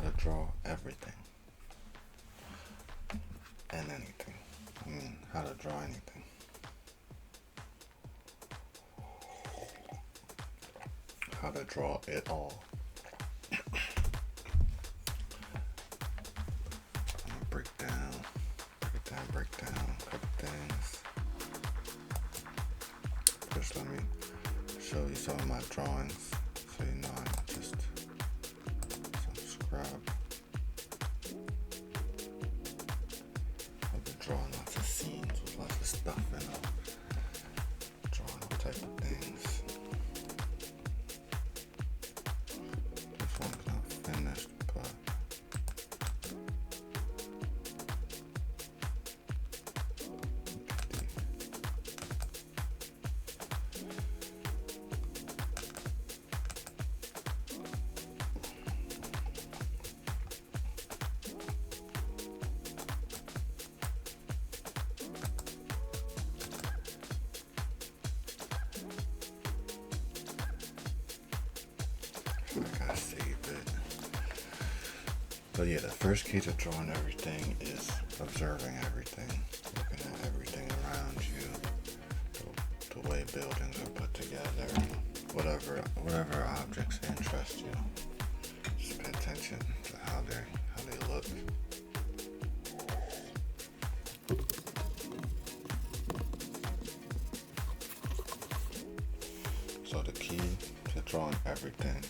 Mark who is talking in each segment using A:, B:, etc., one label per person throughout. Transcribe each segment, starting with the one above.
A: to draw everything and anything. I mean, how to draw anything. How to draw it all. I'm gonna break down a couple things. First, let me show you some of my drawings so you know I'm not just some scrub. I've been drawing lots of scenes with lots of stuff in them. Drawing all type of things. This one's not finished, but I gotta save it. But yeah, the first key to drawing everything is observing everything, looking at everything around you, the way buildings are put together, whatever objects interest you. Just pay attention to how they look. So the key to drawing everything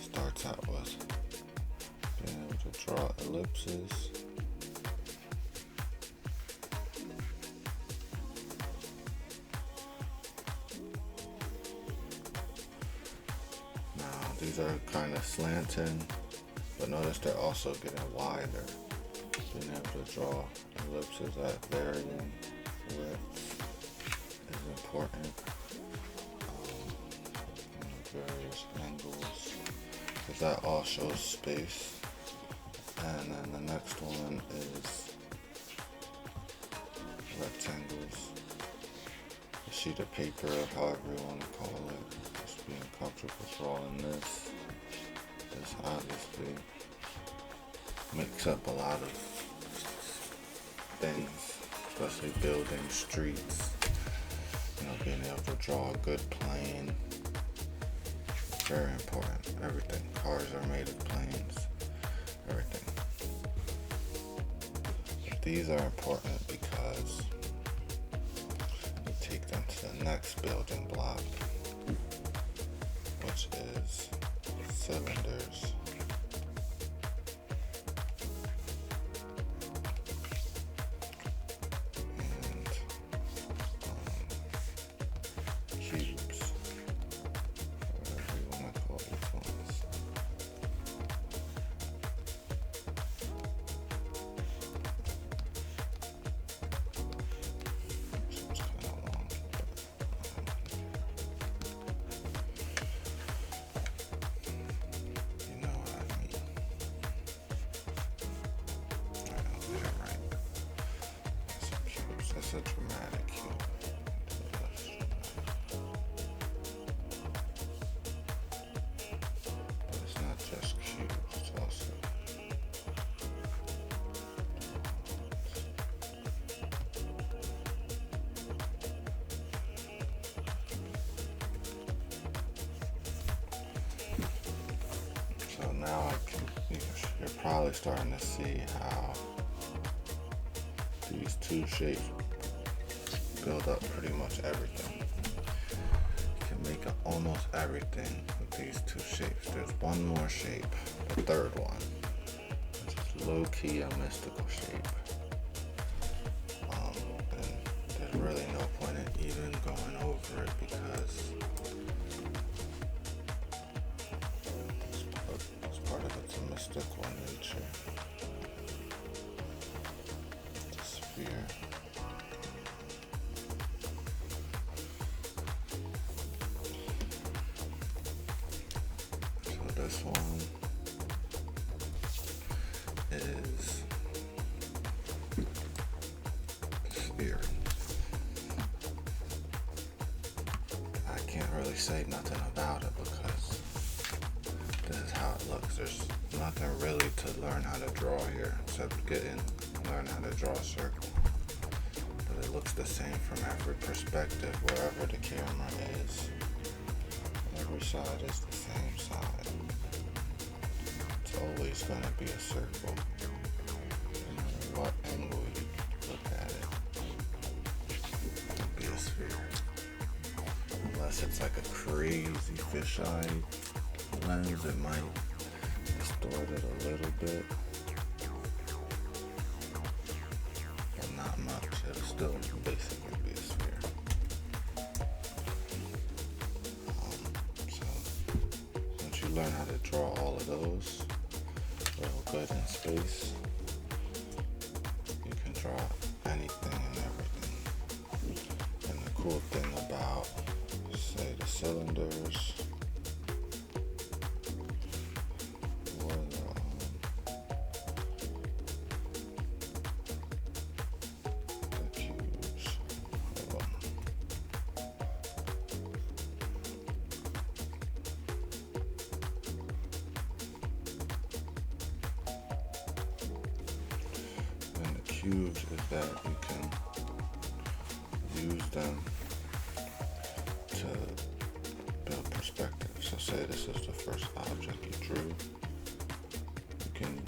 A: starts out with being able to draw ellipses. Now these are kind of slanting, but notice they're also getting wider. Being able to draw ellipses at varying widths is important. Various angles, because that all shows space. And then the next one is rectangles, a sheet of paper, however you want to call it. Just being comfortable drawing this obviously makes up a lot of things, especially building streets. Being able to draw a good plane. Very important. Everything. Cars are made of planes. Everything. But these are important because you take them to the next building block, which is cylinders. Cubes. That's a dramatic cube. But it's not just cubes, it's also so now you're probably starting to see how these two shapes build up pretty much everything. You can make up almost everything with these two shapes. There's one more shape, the third one, which is low-key a mystical shape. And there's really no point in even going over it because it's part of its mystical nature. The sphere. This one is sphere. I can't really say nothing about it because this is how it looks. There's nothing really to learn how to draw here except learn how to draw a circle. But it looks the same from every perspective, wherever the camera is. Every side is the same side. It's always going to be a circle, no matter what angle you look at it. It'll be a sphere. Unless it's like a crazy fisheye lens, it might distort it a little bit. But not much. It'll still basically be a sphere. So once you learn how to draw all of those real good in space, you can draw anything and everything. And the cool thing about, say, the cylinders or the cubes, and the cubes is that you can use them to build perspective. So say this is the first object you drew. You can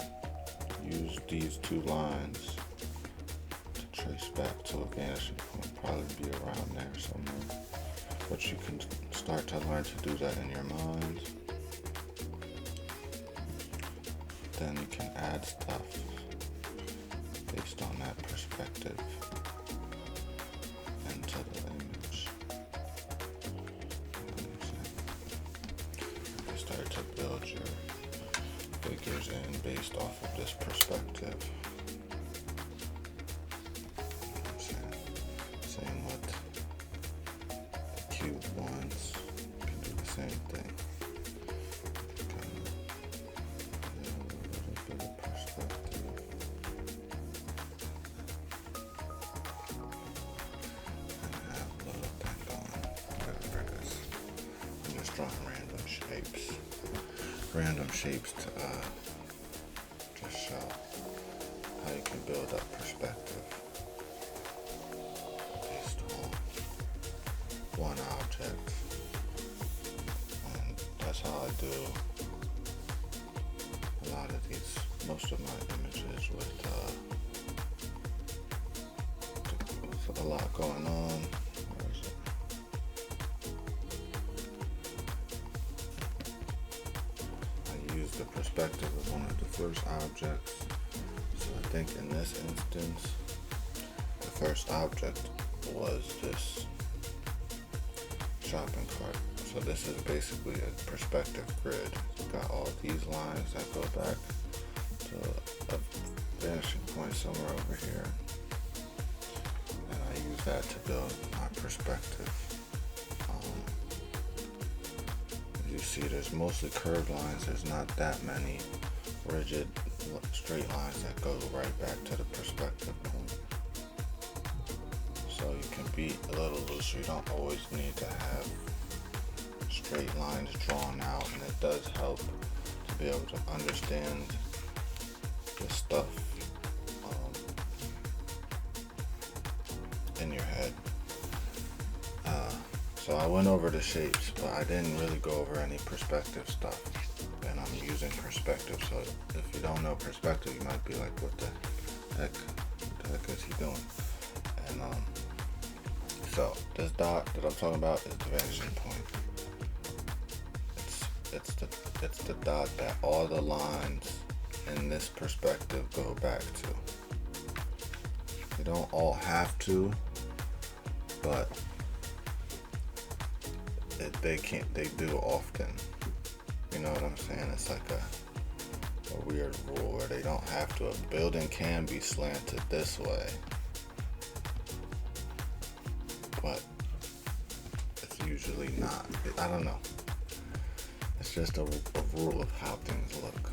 A: use these two lines to trace back to a vanishing point, probably be around there somewhere. But you can start to learn to do that in your mind. Then you can add stuff based on that perspective into the image. You start to build your figures in based off of this perspective. Same with the cube ones. You can do the same thing. A little bit of perspective. And have a little thing going. Whatever it is. I'm just drawing random shapes. Random shapes to just show how you can build up perspective based on one object. And that's how I do a lot of these, most of my images with a lot going on. Where is it? I use the perspective of one of the first objects. So I think in this instance, the first object was this shopping cart. So this is basically a perspective grid. It's got all these lines that go back to a vanishing point somewhere over here. And I use that to build my perspective. You see there's mostly curved lines. There's not that many rigid straight lines that go right back to the perspective point. So you can be a little loose. You don't always need to have straight lines drawn out, and it does help to be able to understand the stuff in your head. So I went over the shapes, but I didn't really go over any perspective stuff. And I'm using perspective, so if you don't know perspective, you might be like, what the heck is he doing? And so this dot that I'm talking about is the vanishing point. It's the dot that all the lines in this perspective go back to. They don't all have to, but they do often. You know what I'm saying? It's like a weird rule where they don't have to. A building can be slanted this way, but it's usually not. I don't know. It's just a rule of how things look.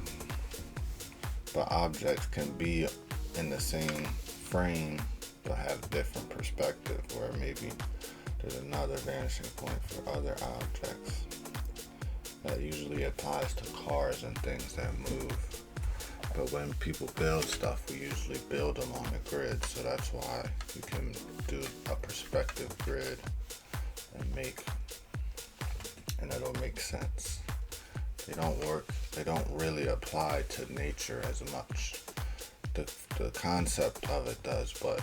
A: But objects can be in the same frame but have different perspective, where maybe there's another vanishing point for other objects. That usually applies to cars and things that move. But when people build stuff, we usually build them on a grid. So that's why you can do a perspective grid and it'll make sense. They don't really apply to nature as much. The concept of it does, but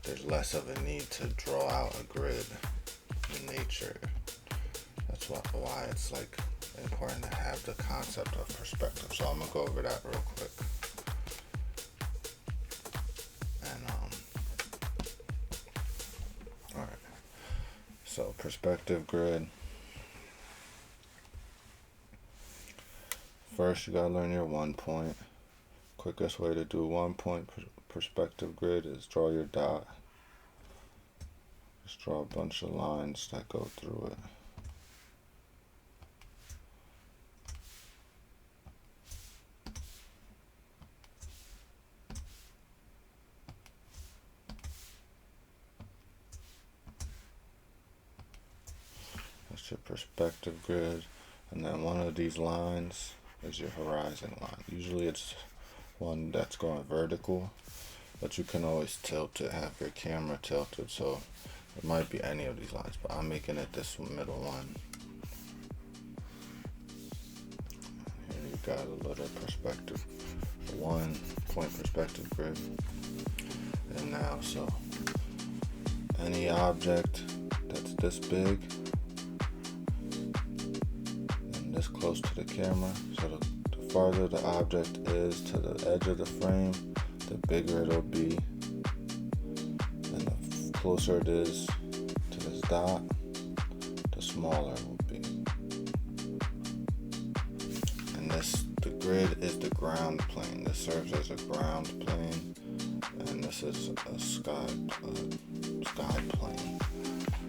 A: there's less of a need to draw out a grid in nature. That's why it's like important to have the concept of perspective. So I'm gonna go over that real quick. And all right. So perspective grid. First, you gotta learn your 1 point. Quickest way to do 1 point perspective grid is draw your dot. Just draw a bunch of lines that go through it. That's your perspective grid. And then one of these lines is your horizon line. Usually it's one that's going vertical, but you can always tilt it, have your camera tilted, so it might be any of these lines, but I'm making it this middle one. Here you got a little perspective, 1 point perspective grid. And now, so any object that's this big and this close to the camera, so the farther the object is to the edge of the frame, the bigger it'll be, and the closer it is to this dot, the smaller it will be. And the grid is the ground plane. This serves as a ground plane, and this is a sky plane.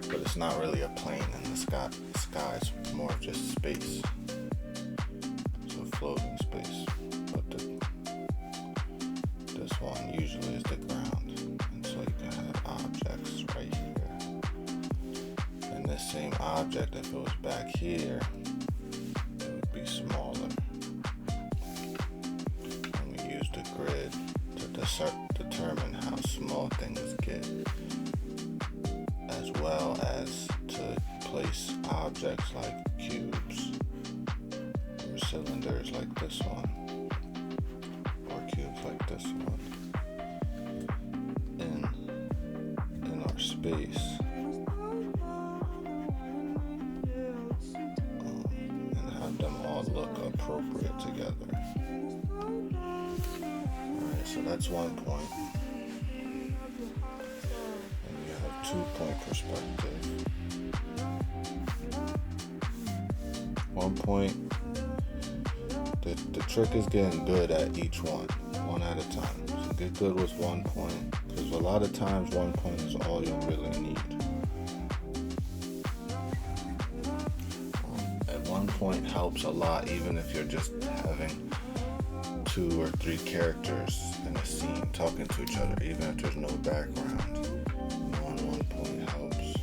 A: But it's not really a plane in the sky. The sky is more just space. Floating space, but this one usually is the ground, and so you can have objects right here, and this same object, if it was back here, it would be smaller. And we use the grid to determine how small things get, as well as to place objects like cubes, cylinders like this one, or cubes like this one, in our space, and have them all look appropriate together. Alright, so that's 1 point. And you have 2 point perspective. 1 point. The trick is getting good at each one at a time. So get good with 1 point, because a lot of times 1 point is all you really need. And 1 point helps a lot, even if you're just having 2 or 3 characters in a scene talking to each other, even if there's no background. 1 point helps.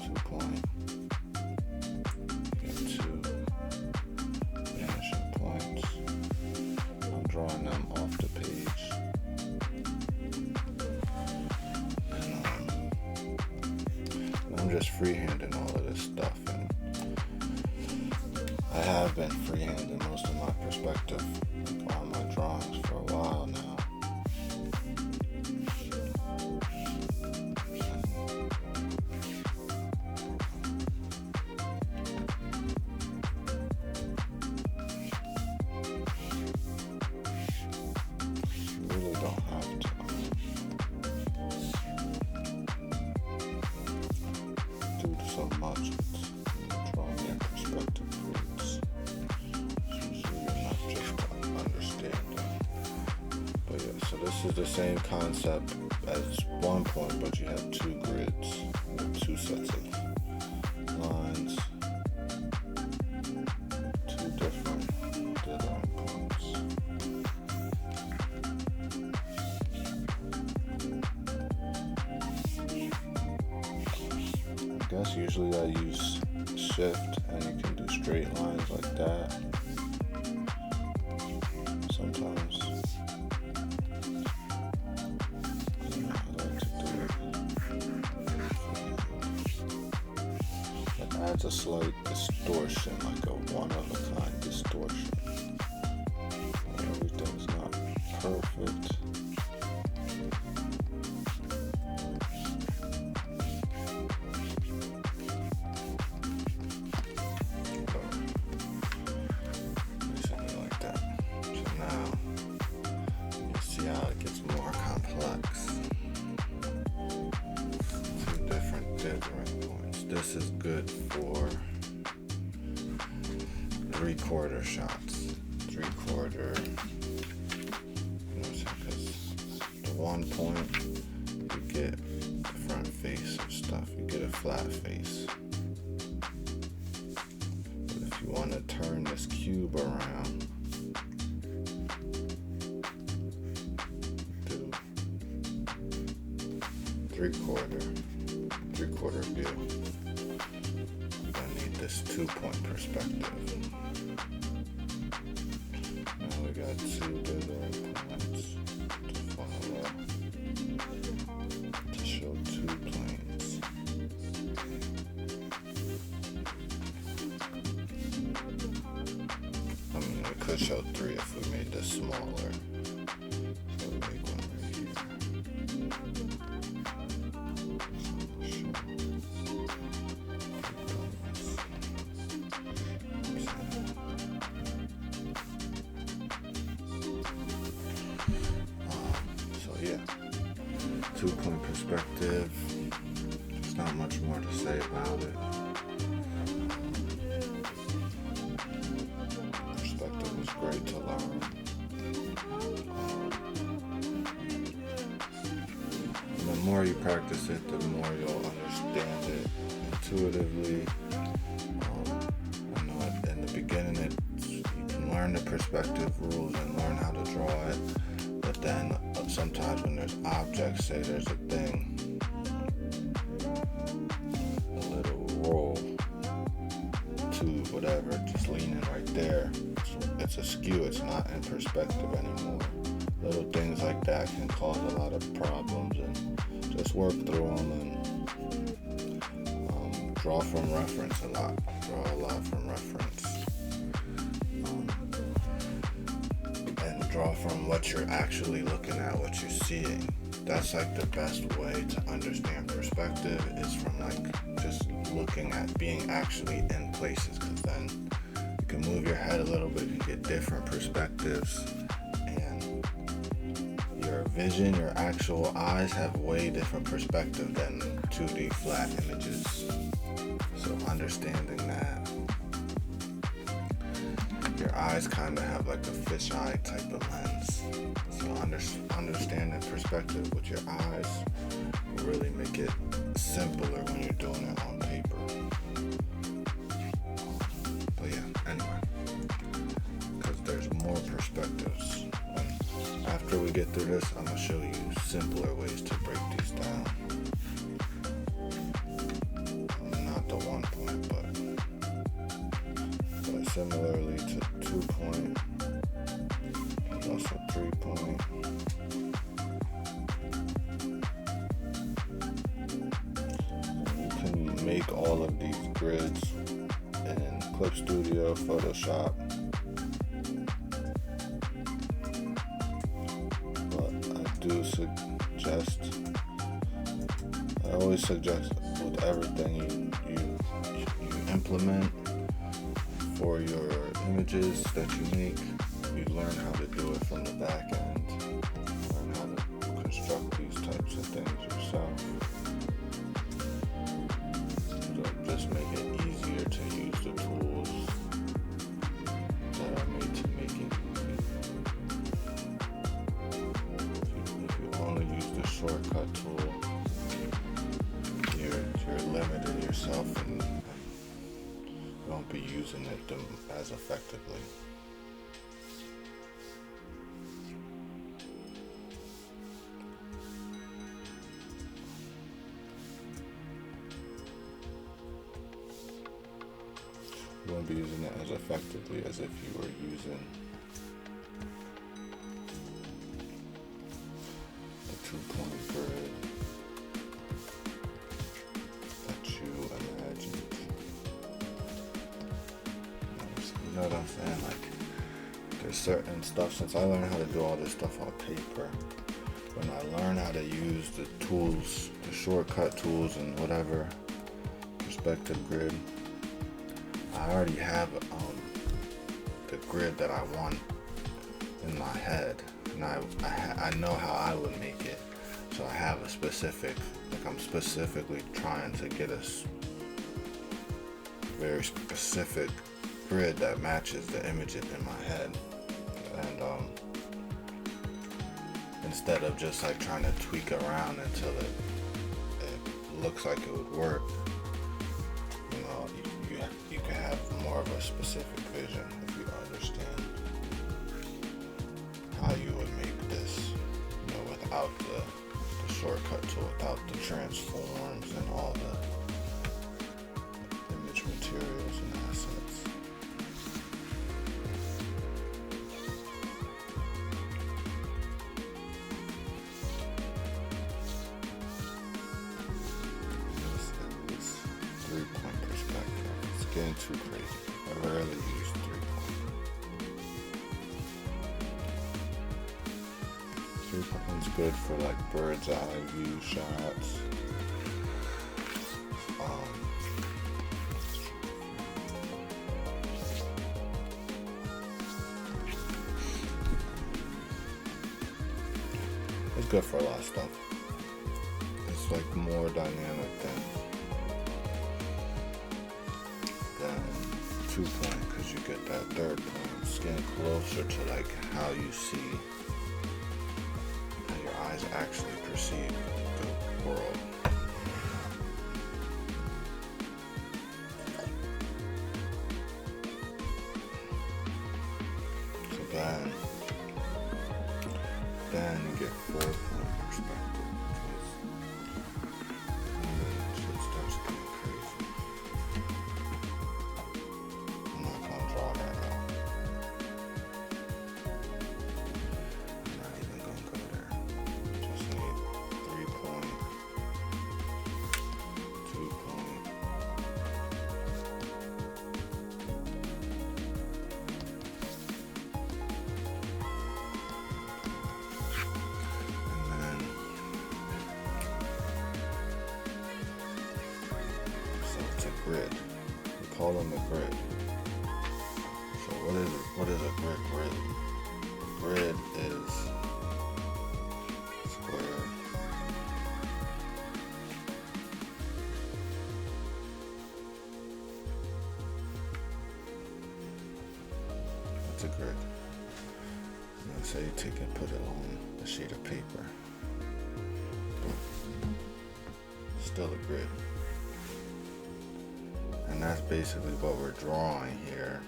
A: 2 point. Drawing them off the page, and I'm just freehanding all of this stuff, and I have been freehanding most of my perspective on my drawings for a while now. So much drawing in perspective grids. It's usually enough just to understand them. But yeah, so this is the same concept as 1 point, but you have 2 grids with 2 sets of lines, 2 different deadline points. I guess usually I use shift and you can do straight lines like that. Sometimes I like to do it. It adds a slight distortion, like a one-of-a-kind distortion. Everything's not perfect. Something like that. So now you see how it gets more complex. Two different dithering points. This is good for 3/4 shots. 3/4. Because the 1 point, you get the front face of stuff. You get a flat face. But if you want to turn this cube around, do 3/4 view. I need this 2-point perspective. Now we got 2 dithering points to follow to show 2 planes. I mean, we could show 3 if we made this smaller. So we make one right here. Yeah, 2-point perspective. There's not much more to say about it. Perspective is great to learn. And the more you practice it, the more you'll understand it intuitively. I know in the beginning you can learn the perspective rules and learn how to draw it. But then sometimes when there's objects, say there's a thing, a little roll, tube, whatever, just leaning right there, it's askew, it's not in perspective anymore. Little things like that can cause a lot of problems, and just work through them and draw from reference a lot. Draw a lot from reference. Draw from what you're actually looking at, what you're seeing. That's like the best way to understand perspective, is from like just looking at being actually in places, because then you can move your head a little bit and get different perspectives, and your vision, your actual eyes have way different perspective than 2D flat images. So understanding that your eyes kind of have like a fisheye type of lens. So understanding perspective with your eyes will really make it simpler when you're doing it on paper. But yeah, anyway, because there's more perspectives. And after we get through this, I'm going to show you simpler ways to break these down. Not the 1 point, but similarly to 2-point, also 3-point. You can make all of these grids in Clip Studio, Photoshop. But I do suggest, I always suggest with everything you implement for your images that you make, you learn how to do it from the back end. Learn how to construct these types of things yourself. So just make it easier to use the tools that are made to make it. If you only use the shortcut tool, you're limiting yourself and won't be using it as effectively. to be using it as effectively as if you were using the 2-point grid that you imagined. You know what I'm saying? Like, there's certain stuff, since I learned how to do all this stuff on paper, when I learn how to use the tools, the shortcut tools and whatever, perspective grid, I already have the grid that I want in my head, and I know how I would make it. So I have a specific, like I'm specifically trying to get a very specific grid that matches the images in my head, and instead of just like trying to tweak around until it looks like it would work, you know, you can have more of a specific vision if you understand how you would make this, you know, without the shortcut tool, without the transforms and all the image materials and assets. This 3-point perspective. It's getting too crazy. I rarely use 3-point. 3-point's good for like bird's eye view shots. It's good for a lot of stuff. It's like more dynamic than 2-point, because you get that 3rd point. It's getting closer to like how you see, how your eyes actually perceive the world. So then you get 4-point perspective. Shit starts getting crazy. I'm not gonna draw that out. I'm not even gonna go there. Just need 3-point, 2-point. And then, so it's a grid. We call them a grid. So what is it? What is a grid really? A grid is square. What's a grid? Let's say you take and put it on a sheet of paper. Still a grid. And that's basically what we're drawing here.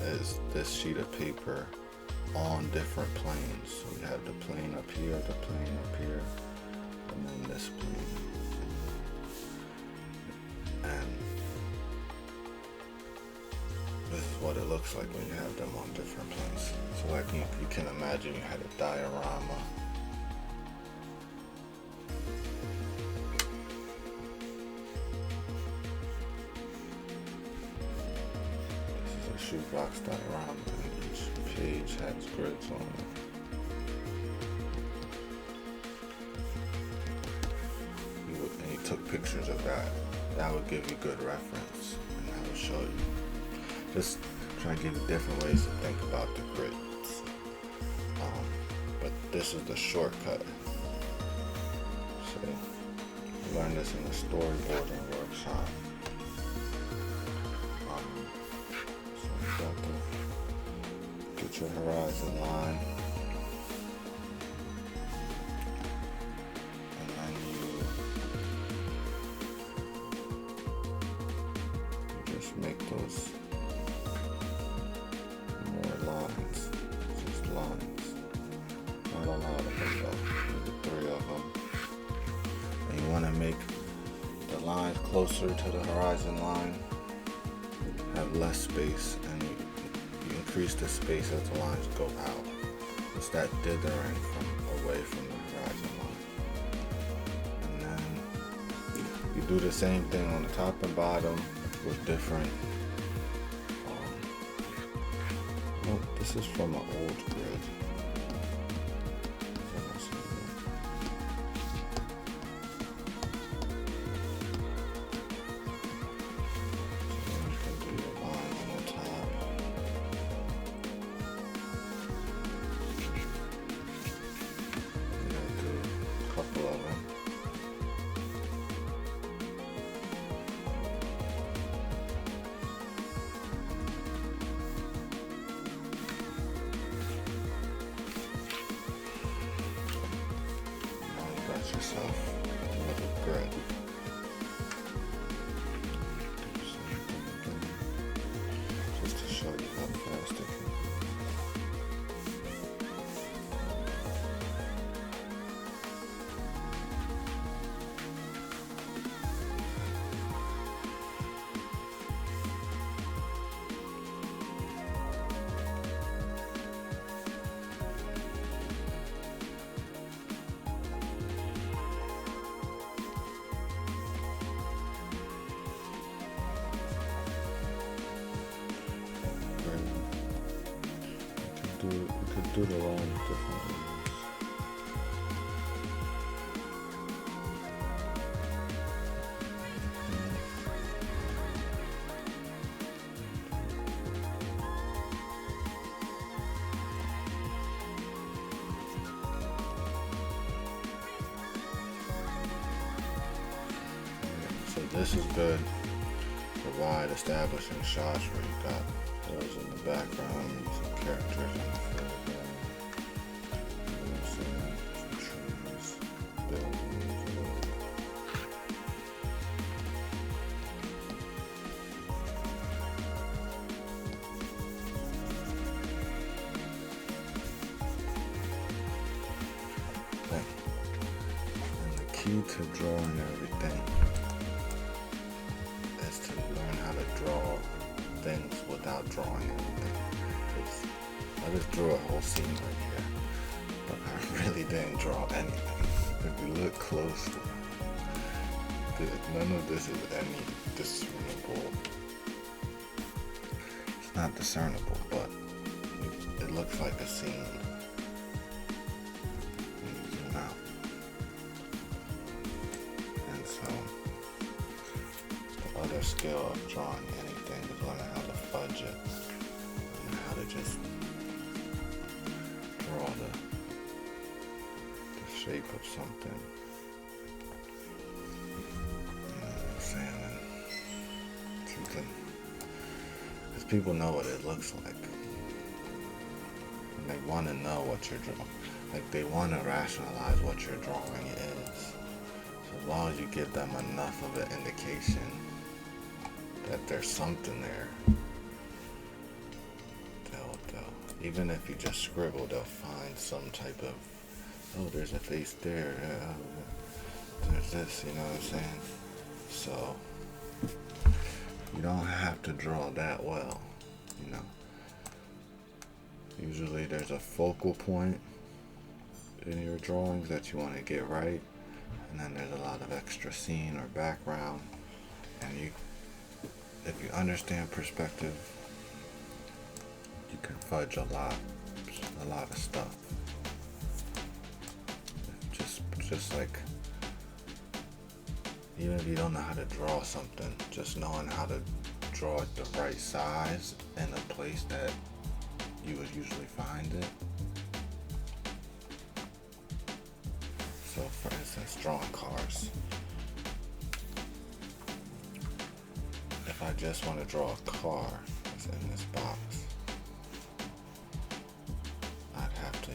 A: Is this sheet of paper on different planes. So we have the plane up here, the plane up here, and then this plane. And this is what it looks like when you have them on different planes. So like you can imagine you had a diorama. Shoebox diorama, and each page has grids on it. And you took pictures of that. That would give you good reference, and that would show you. Just trying to give you different ways to think about the grids. But this is the shortcut. So you learn this in the storyboarding workshop. Get your horizon line, and then you just make those more lines, just lines, not a lot of them though, maybe 3 of them, and you want to make the lines closer to the horizon line have less space, and you increase the space as the lines go out. It's that dithering from away from the horizon line. And then you do the same thing on the top and bottom with different. Well, this is from an old grid. Yourself a little grid. Just to show you how fast it can. We could do the line different ways. So this is good for wide establishing shots where you got those in the background, some characters in the foreground, some trees, buildings. Okay. And the key to drawing everything is to learn how to draw things without drawing anything. I just drew a whole scene right here, but I really didn't draw anything. If you look closely, none of this is any discernible. It's not discernible, but it looks like a scene. Zoom out. And so the other skill of drawing anything is learning how to fudge it, and how to just draw the shape of something. You know what I'm saying? And something, because people know what it looks like, and they want to know what you're drawing. Like, they want to rationalize what your drawing is. So as long as you give them enough of an indication that there's something there, they'll even if you just scribble, they'll find some type of, oh, there's a face there, there's this, you know what I'm saying? So you don't have to draw that well, you know. Usually there's a focal point in your drawings that you want to get right, and then there's a lot of extra scene or background, and if you understand perspective, you can fudge a lot of stuff. Just like, even if you don't know how to draw something, just knowing how to draw it the right size in a place that you would usually find it. So for instance, drawing cars. If I just want to draw a car that's in this box, I'd have to,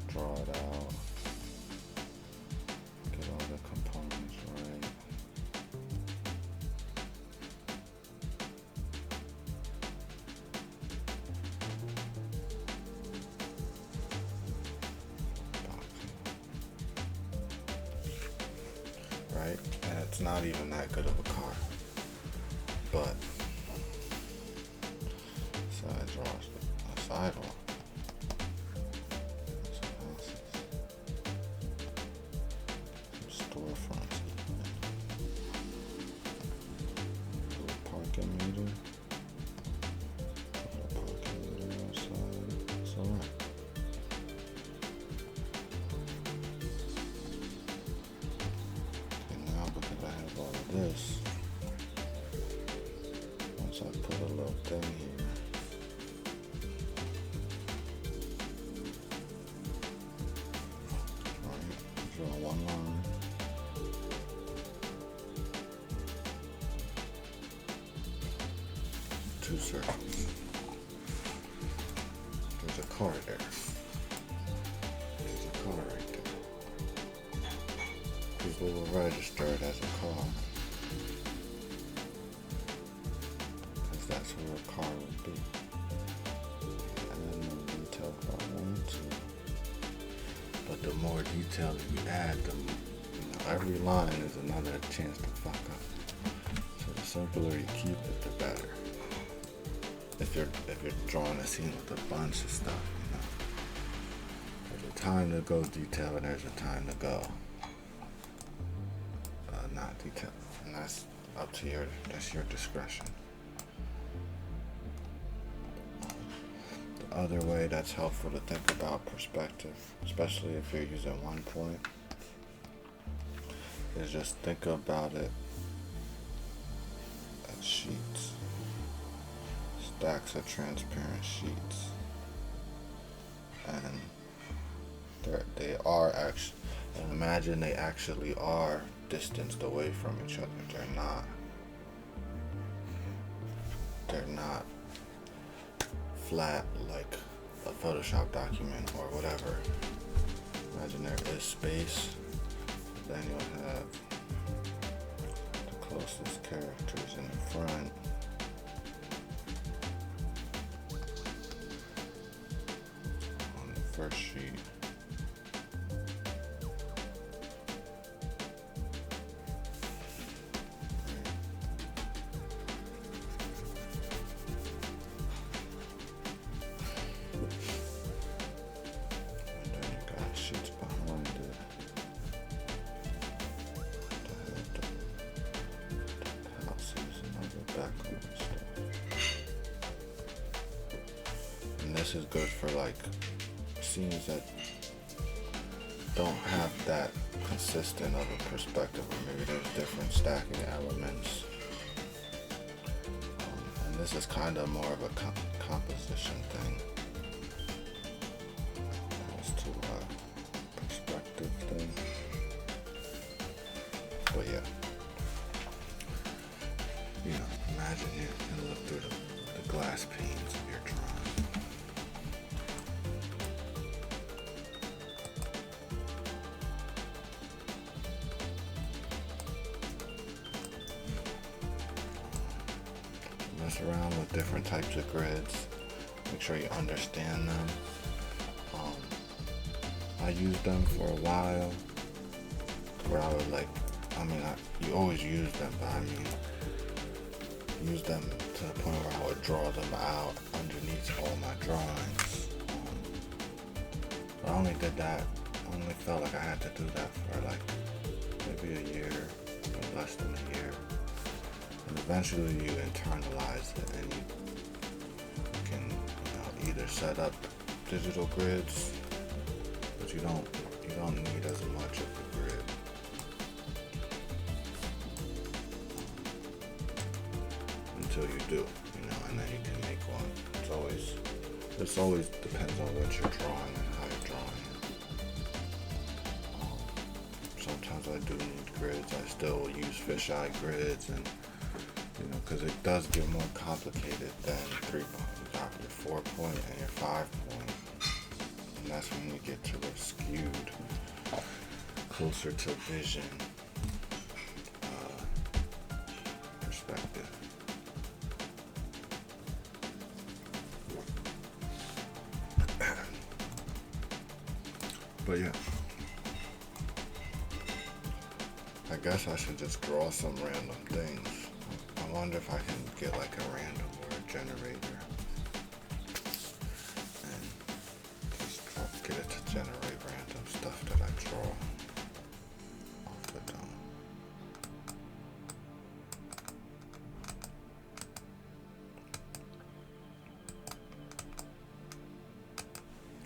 A: draw it out, get all the components right. right? And it's not even that good of a car. But so I draw a sidewalk. Some houses. Some storefronts. Little parking meter. Put a parking meter outside. It's alright. This, once I put a little thing here, right, draw one line, two circles. There's a car there. There's a car right there. People will register it as a car. That's where a car would be. And then more detail if I wanted to. But the more detail that you add, every line is another chance to fuck up. So the simpler you keep it, the better. If you're drawing a scene with a bunch of stuff, there's a time to go detail and there's a time to go not detail. And that's up to that's your discretion. Other way that's helpful to think about perspective, especially if you're using one point, is just think about it as sheets, stacks of transparent sheets, and they are actually, and imagine they actually are distanced away from each other. They're not flat like a Photoshop document or whatever. Imagine there is space, then you'll have the closest characters in the front. On the first sheet. This is good for like scenes that don't have that consistent of a perspective, or maybe there's different stacking elements. And this is kind of more of a composition thing as to a perspective thing. But yeah, imagine you can look through the glass panes of your drawing. Mess around with different types of grids. Make sure you understand them. I used them for a while where I would you always use them, but use them to the point where I would draw them out underneath all my drawings. I only did that, I only felt like I had to do that for like maybe a year or less than a year. And eventually you internalize it and you can either set up digital grids, but you don't need as much of the grid. Until you do, and then you can make one. This always depends on what you're drawing and how you're drawing it. Sometimes I do need grids. I still use fisheye grids, and because it does get more complicated than 3 point. You got your 4 point and your 5 point, and that's when you get to the skewed, closer to vision perspective. But yeah, I guess I should just draw some random things. I wonder if I can get like a random word generator and just get it to generate random stuff that I draw off the dome.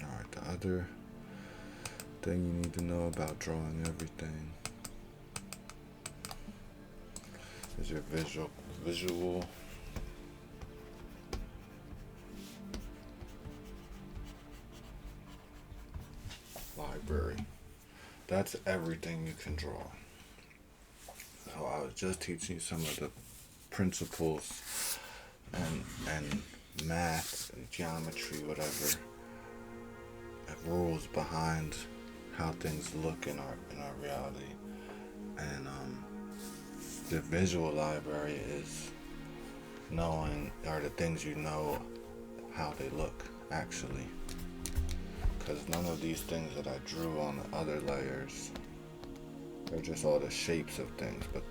A: Alright, the other thing you need to know about drawing everything is your visual library. That's everything you can draw. So I was just teaching you some of the principles and math and geometry, whatever, rules behind how things look in our reality. And the visual library is knowing, or the things you know how they look actually, because none of these things that I drew on the other layers, they're just all the shapes of things, but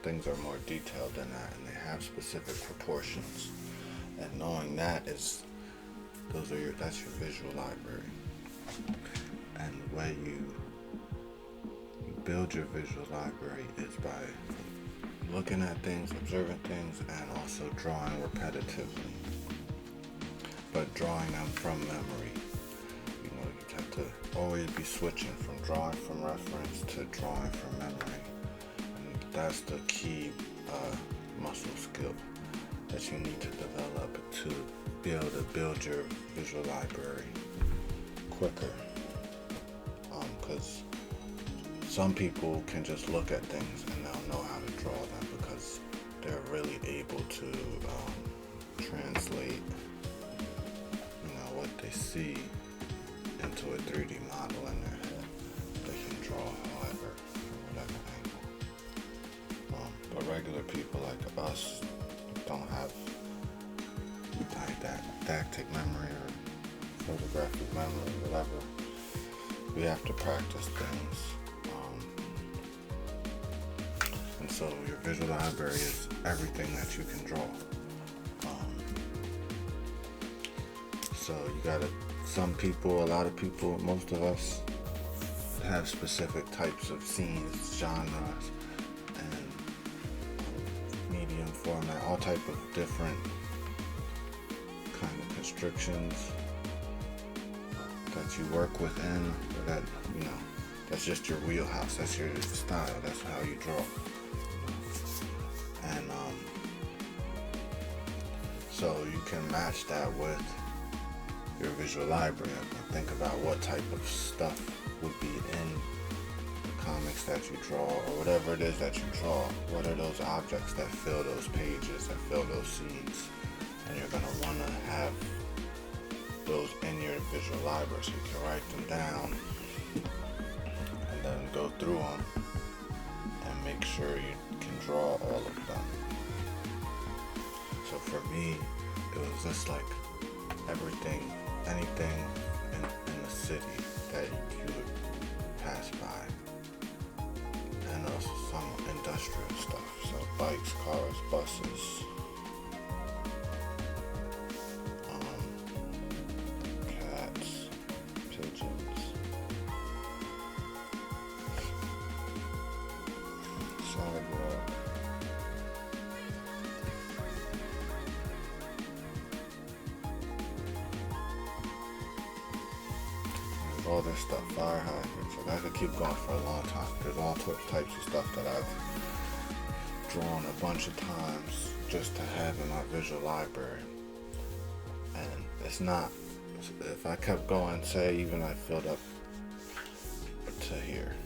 A: things are more detailed than that, and they have specific proportions, and knowing that is, that's your visual library. And the way you build your visual library is by looking at things, observing things, and also drawing repetitively, but drawing them from memory. You know, you have to always be switching from drawing from reference to drawing from memory, and that's the key muscle skill that you need to develop to be able to build your visual library quicker. Because some people can just look at things and they'll know how to draw them because they're really able to translate, what they see into a 3D model in their head. They can draw however, whatever angle. But regular people like us don't have didactic memory or photographic memory, whatever. We have to practice things. And so your visual library is everything that you can draw. So you gotta, a lot of people, most of us have specific types of scenes, genres, and medium format, all type of different kind of constrictions that you work within, or that, that's just your wheelhouse, that's your style, that's how you draw. And so you can match that with your visual library. Think about what type of stuff would be in the comics that you draw, or whatever it is that you draw. What are those objects that fill those pages, that fill those scenes? And you're gonna wanna have those in your visual library so you can write them down and then go through them and make sure you can draw all of them. So for me, it was just like anything in the city that you would pass by, and also some industrial stuff, so bikes, cars, buses, cats, pigeons, sidewalk, all this stuff, fire hydrants. So I could keep going for a long time. There's all types of stuff that I've drawn a bunch of times just to have in my visual library. And it's not, if I kept going, say even I filled up to here,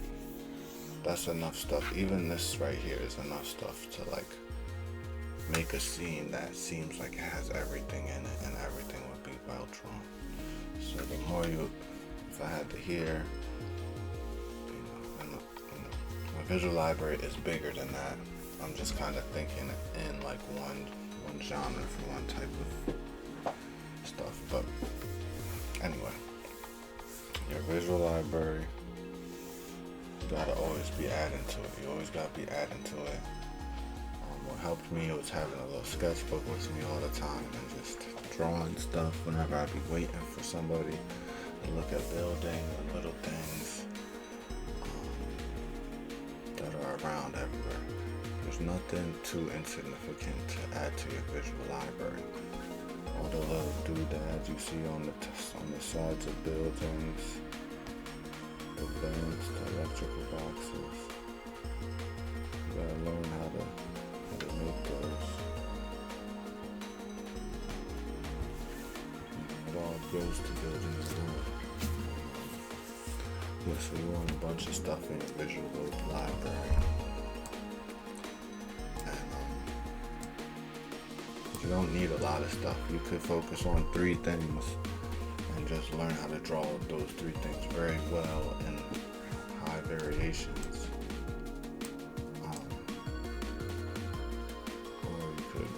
A: that's enough stuff. Even this right here is enough stuff to like make a scene that seems like it has everything in it, and everything would be well drawn. So the more if I had to hear, my visual library is bigger than that. I'm just kind of thinking in like one genre for one type of stuff. But anyway, your visual library, gotta always be adding to it. You always gotta be adding to it. What helped me was having a little sketchbook with me all the time and just drawing stuff whenever I'd be waiting for somebody to look at building or little things that are around everywhere. There's nothing too insignificant to add to your visual library. All the little doodads you see on the sides of buildings, the vents, the electrical boxes. You gotta learn how to make those. It all goes to building the world. Yeah, so you want a bunch of stuff in your visual library. You don't need a lot of stuff. You could focus on 3 things and just learn how to draw those 3 things very well in high variations. Or you could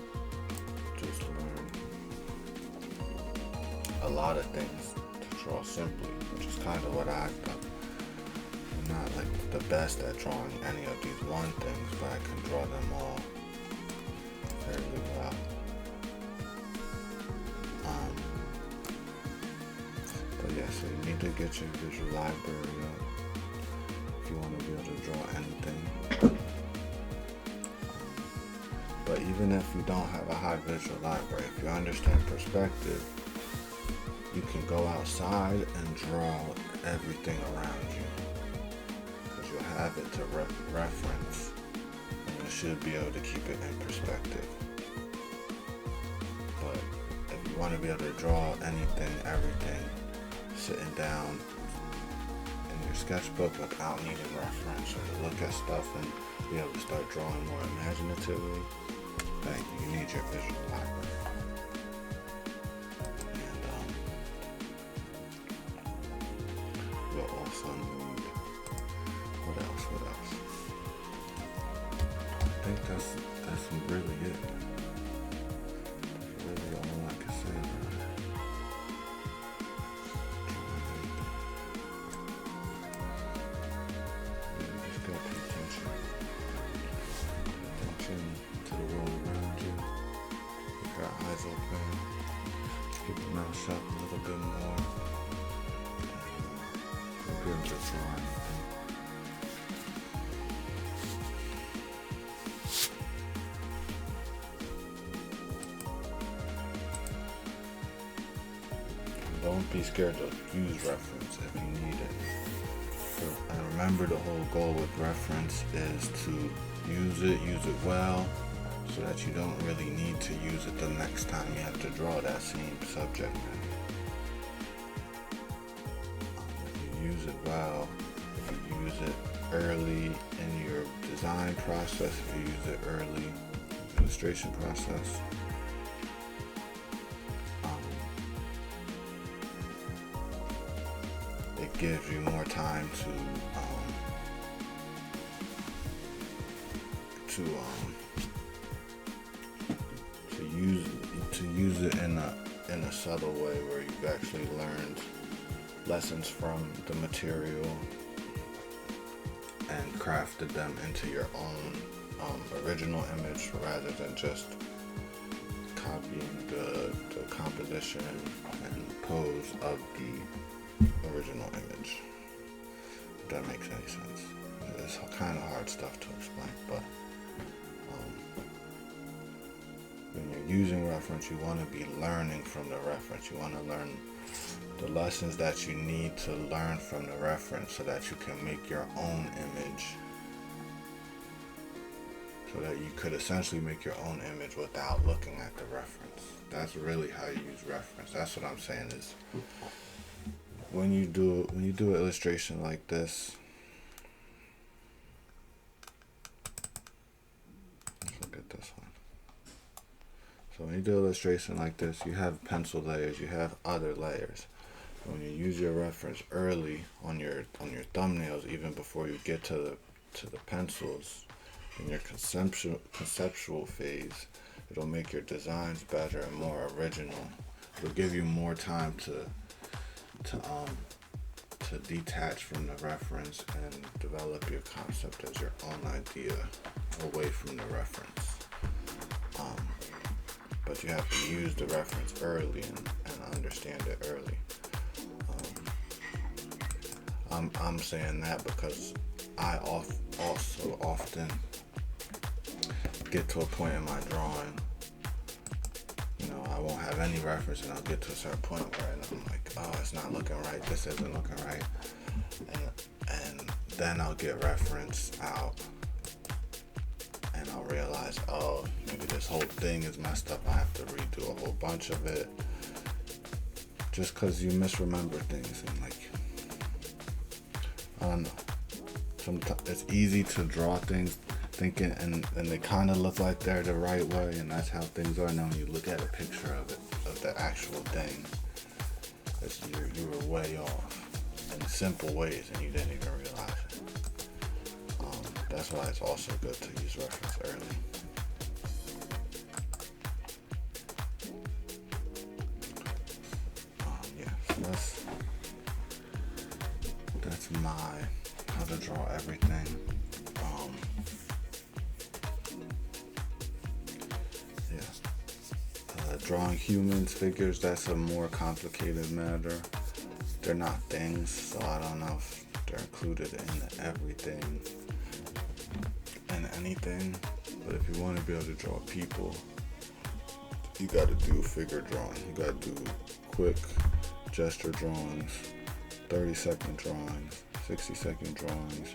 A: just learn a lot of things to draw simply, which is kind of what I've done. I'm not like the best at drawing any of these one things, but I can draw them all fairly well. But yeah, so you need to get your visual library up if you want to be able to draw anything. But even if you don't have a high visual library, if you understand perspective, you can go outside and draw everything around you, because you'll have it to reference, and you should be able to keep it in perspective. But if you want to be able to draw anything, everything, sitting down in your sketchbook without needing reference, or to look at stuff and be able to start drawing more imaginatively, then you need your visual library. And you'll also need, what else? I think that's really it. That's really all I can say about it. To the world around you. Keep your eyes open. Keep your mouth shut a little bit more. You'll be able to draw anything. Don't be scared to use reference if you need it. And remember, the whole goal with reference is to use it well, so that you don't really need to use it the next time you have to draw that same subject matter. If you use it well, if you use it early in your design process, if you use it early in the illustration process, it gives you more time to use it in a subtle way, where you've actually learned lessons from the material and crafted them into your own original image, rather than just copying the composition and pose of the original image. If that makes any sense. It's kind of hard stuff to explain, but when you're using reference, you want to be learning from the reference. You want to learn the lessons that you need to learn from the reference, so that you can make your own image, so that you could essentially make your own image without looking at the reference. That's really how you use reference. That's what I'm saying is, when you do an illustration like this, let's look at this one. So when you do an illustration like this, you have pencil layers, you have other layers. When you use your reference early on your thumbnails, even before you get to the pencils, in your conceptual phase, it'll make your designs better and more original. It'll give you more time to to detach from the reference and develop your concept as your own idea away from the reference. But you have to use the reference early and understand it early. I'm saying that because I also often get to a point in my drawing, I won't have any reference, and I'll get to a certain point where I'm like, oh, it's not looking right, this isn't looking right, and then I'll get reference out, and I'll realize, oh, maybe this whole thing is messed up, I have to redo a whole bunch of it, just because you misremember things, and I don't know, sometimes it's easy to draw things thinking, and they kind of look like they're the right way, and that's how things are. Now when you look at a picture of it, of the actual thing, you were way off in simple ways, and you didn't even realize it. That's why it's also good to use reference early. So that's my how to draw everything. Drawing humans, figures, that's a more complicated matter. They're not things, so I don't know if they're included in everything and anything. But if you want to be able to draw people, you got to do figure drawing. You got to do quick gesture drawings, 30-second drawings, 60-second drawings,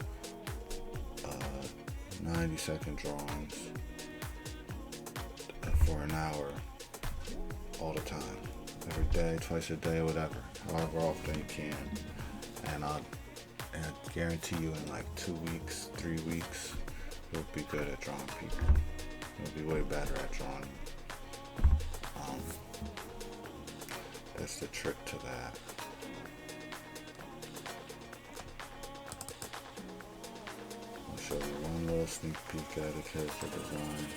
A: 90-second drawings for an hour. All the time, every day, twice a day, whatever, however often you can, and I guarantee you in like 2 weeks, 3 weeks, you'll be good at drawing people. You'll be way better at drawing. That's the trick to that. I'll show you one little sneak peek at a character design.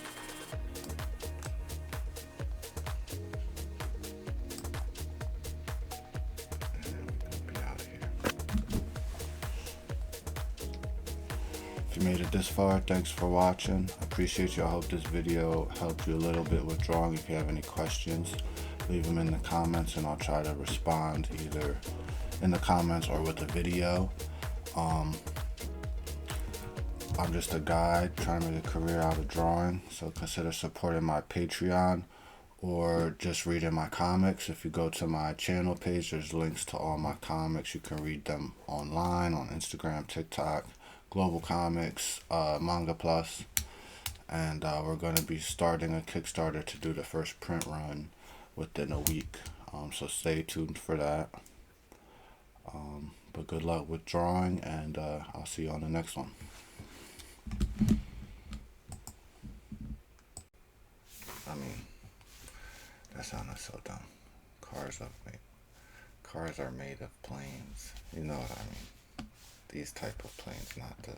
A: If you made it this far, thanks for watching. I appreciate you. I hope this video helped you a little bit with drawing. If you have any questions, leave them in the comments and I'll try to respond either in the comments or with a video. I'm just a guy trying to make a career out of drawing, so consider supporting my Patreon or just reading my comics. If you go to my channel page, there's links to all my comics. You can read them online on Instagram, TikTok, Global Comics, Manga Plus, and we're going to be starting a Kickstarter to do the first print run within a week, so stay tuned for that. But good luck with drawing, and I'll see you on the next one. I mean, that sounded so dumb. Cars are made of planes. You know what I mean. These type of planes, not the